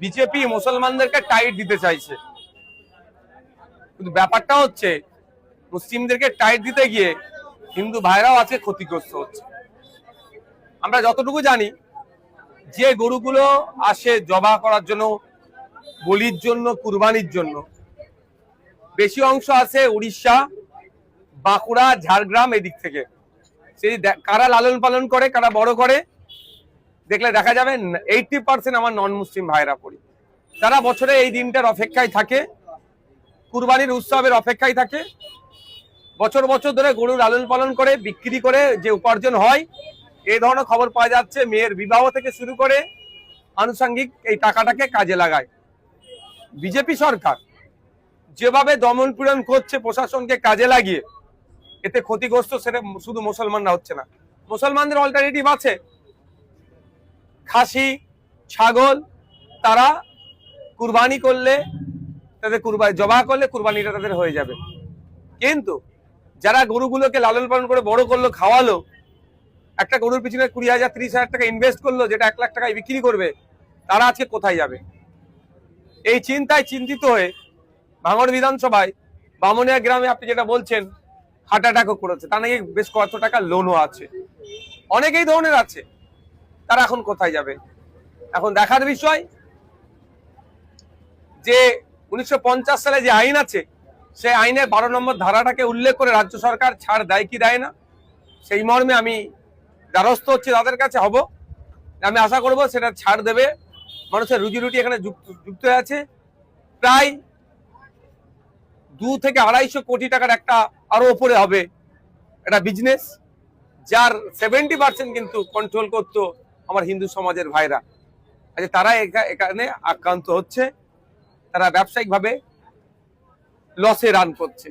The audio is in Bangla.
বিজেপি মুসলমানদেরকে টাইট দিতে চাইছে, কিন্তু ব্যাপারটা হচ্ছে মুসলিমদেরকে টাইট দিতে গিয়ে হিন্দু ভাইরাও আজকে ক্ষতিগ্রস্ত হচ্ছে। আমরা যতটুকু জানি, যে গরুগুলো আসে জবা করার জন্য, বলির জন্য, কুরবানির জন্য, বেশি অংশ আছে উড়িষ্যা, বাঁকুড়া, ঝাড়গ্রাম এদিক থেকে। সেই কারা লালন পালন করে, কারা বড় করে, দেখলে দেখা যাবে 80% আমার নন মুসলিম ভাইরা পড়ি। তারা বছরে এই দিনটার অপেক্ষায় থাকে, কুরবানির উৎসবের অপেক্ষায় থাকে, বছর বছর ধরে গরু লালন পালন করে বিক্রি করে যে উপার্জন হয়, এই ধরনের খবর পাওয়া যাচ্ছে। মেয়ের বিবাহ থেকে শুরু করে আনুষঙ্গিক এই টাকাটাকে কাজে লাগায়। বিজেপি সরকার যেভাবে দমন পীড়ন করছে প্রশাসনকে কাজে লাগিয়ে, এতে ক্ষতিগ্রস্ত সেটা শুধু মুসলমানরা হচ্ছে না, মুসলমানদের অল্টারনেটিভ আছে। খাসি, ছাগল তারা কুরবানি করলে, তাদের কুরবানি জবাহ করলে কুরবানিটা তাদের হয়ে যাবে। কিন্তু যারা গরুগুলোকে লালন পালন করে বড় করলো, খাওয়ালো, একটা গরুর পিছনে 20,000 30,000 টাকা ইনভেস্ট করলো, যেটা 1 লাখ টাকায় বিক্রি করবে, তারা আজকে কোথায় যাবে? এই চিন্তায় চিন্তিত হয়ে ভাঙড় বিধানসভায় বামুনিয়া গ্রামে আপনি যেটা বলছেন হার্ট অ্যাটাকও করেছে, তা নাকি বেশ কত টাকা লোনও আছে, অনেকেই ধরনের আছে। তারা এখন কোথায় যাবে? এখন দেখার বিষয় যে 1950 সালে যে আইন আছে, সেই আইনের 12 নম্বর ধারাটাকে উল্লেখ করে রাজ্য সরকার ছাড় দেয় কি দেয় না, সেই মর্মে আমি দ্বারস্থ হচ্ছে তাদের কাছে হব। আমি আশা করব সেটা ছাড় দেবে। মানুষের রুজি রুটি এখানে যুক্ত আছে। প্রায় 2 থেকে 250 কোটি টাকার একটা আরো উপরে হবে একটা বিজনেস, যার 70% কিন্তু কন্ট্রোল করতো আমার হিন্দু সমাজের ভাইরা। আচ্ছা, তারা এখানে আক্রান্ত হচ্ছে, তারা ব্যবসায়িকভাবে লসে রান করছে।